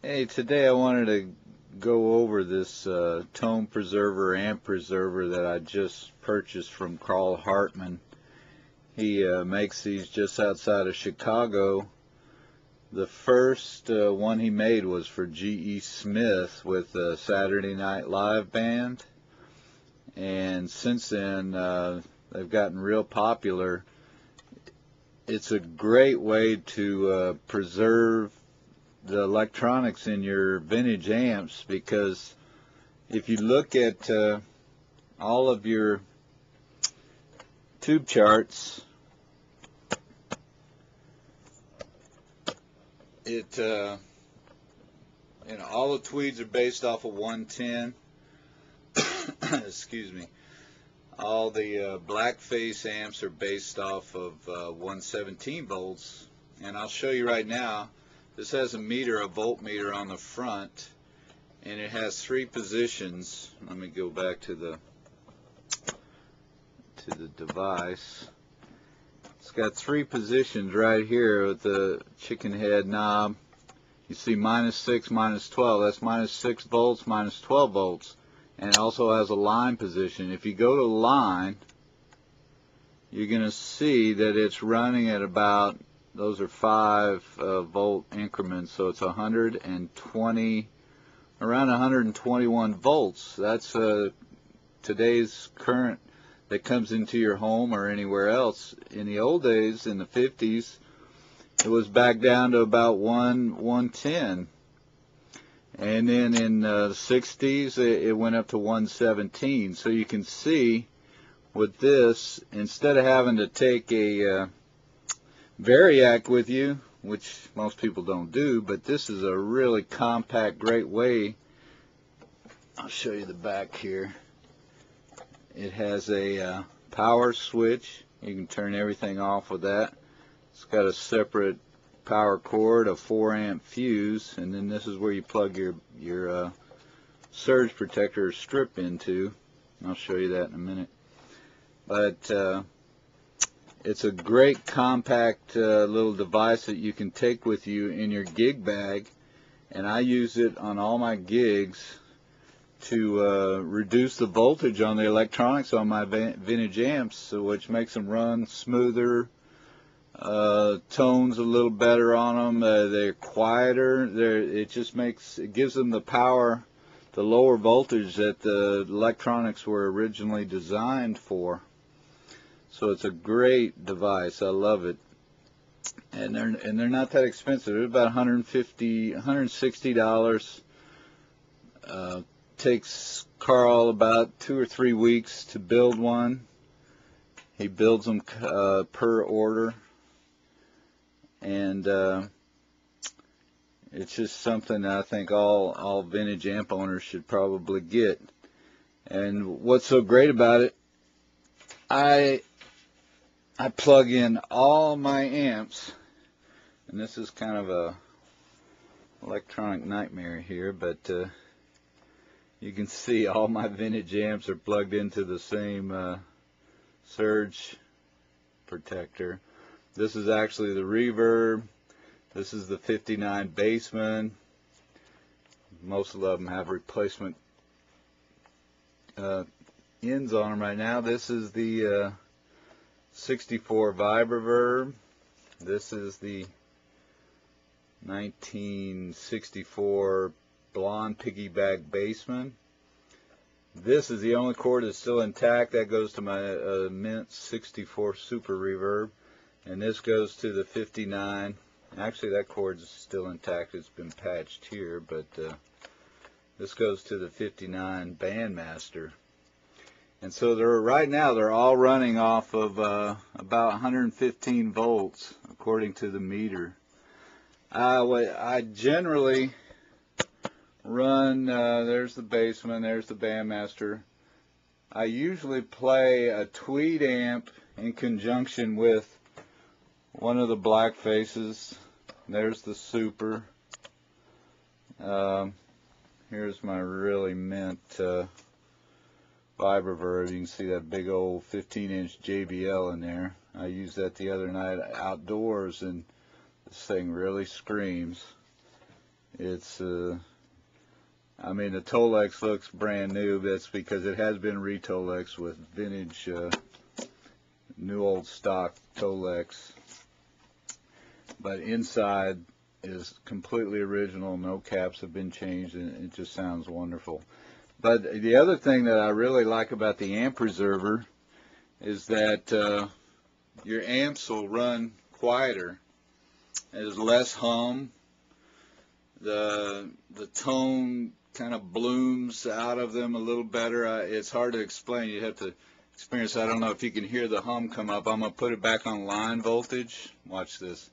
Hey, today I wanted to go over this tone preserver, amp preserver that I just purchased from Carl Hartman. He makes these just outside of Chicago. The first one he made was for G.E. Smith with the Saturday Night Live band, and since then they've gotten real popular. It's a great way to preserve the electronics in your vintage amps, because if you look at all of your tube charts, all the tweeds are based off of 110. Excuse me. All the blackface amps are based off of 117 volts, and I'll show you right now. This has a voltmeter on the front, and it has 3 positions. Let me go back to the device. It's got 3 positions right here with the chicken head knob. You see -6, -12. That's -6 volts, -12 volts. And it also has a line position. If you go to line, you're going to see that it's running at about, those are 5 volt increments, so it's 120, around 121 volts. That's today's current that comes into your home or anywhere else. In the old days, in the 50s, it was back down to about 110. And then in the 60s, it went up to 117. So you can see with this, instead of having to take a variac with you, which most people don't do, but this is a really compact, great way. I'll show you the back here. It has a power switch. You can turn everything off with that. It's got a separate power cord, a 4-amp fuse, and then this is where you plug your surge protector or strip into. I'll show you that in a minute. But it's a great compact little device that you can take with you in your gig bag, and I use it on all my gigs to reduce the voltage on the electronics on my vintage amps, which makes them run smoother. Tones a little better on them. They're quieter. It gives them the power, the lower voltage that the electronics were originally designed for. So it's a great device. I love it. And they're not that expensive. They're about $150, $160. Takes Carl about 2 or 3 weeks to build one. He builds them per order. And it's just something that I think all vintage amp owners should probably get. And what's so great about it, I plug in all my amps, and this is kind of a electronic nightmare here, but you can see all my vintage amps are plugged into the same surge protector. This is actually the reverb. This is the 59 bassman. Most of them have replacement ends on them right now. This is the 64 vibreverb. This is the 1964 blonde piggyback bassman. This is the only cord that's still intact. That goes to my mint 64 super reverb. And this goes to the 59. Actually, that cord's still intact. It's been patched here, but this goes to the 59 Bandmaster. And so right now they're all running off of about 115 volts, according to the meter. I generally run. There's the Bassman. There's the Bandmaster. I usually play a tweed amp in conjunction with one of the black faces. There's the super. Here's my really mint vibreverb. You can see that big old 15-inch JBL in there. I used that the other night outdoors, and this thing really screams. It's I mean, the Tolex looks brand new. That's because it has been re-Tolex with vintage, new old stock Tolex. But inside is completely original. No caps have been changed, and it just sounds wonderful. But the other thing that I really like about the amp preserver is that your amps will run quieter. There's less hum. The tone kind of blooms out of them a little better. It's hard to explain. You have to experience. I don't know if you can hear the hum come up. I'm going to put it back on line voltage. Watch this.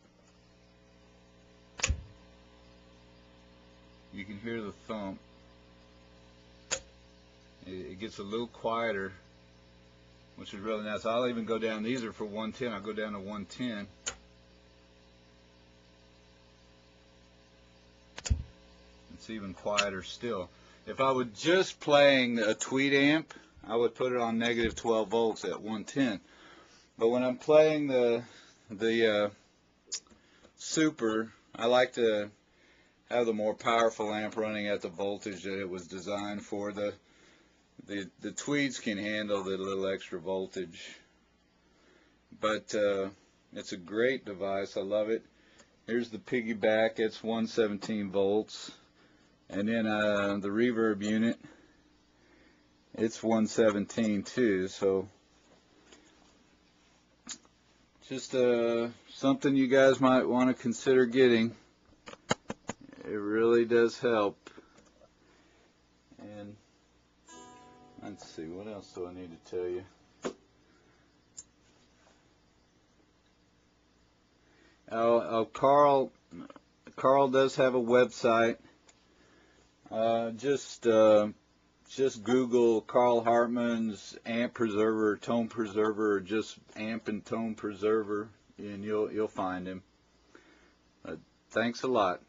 You can hear the thump. It gets a little quieter, which is really nice. I'll even go down. These are for 110. I'll go down to 110. It's even quieter still. If I were just playing a tweed amp, I would put it on negative 12 volts at 110. But when I'm playing the super, I like to have the more powerful amp running at the voltage that it was designed for. The tweeds can handle the little extra voltage. But it's a great device. I love it. Here's the piggyback. It's 117 volts. And then the reverb unit, it's 117 too. So just something you guys might want to consider getting. It really does help. And let's see, what else do I need to tell you? Carl does have a website. Just Google Carl Hartman's amp preserver, tone preserver, or just amp and tone preserver, and you'll find him. Thanks a lot.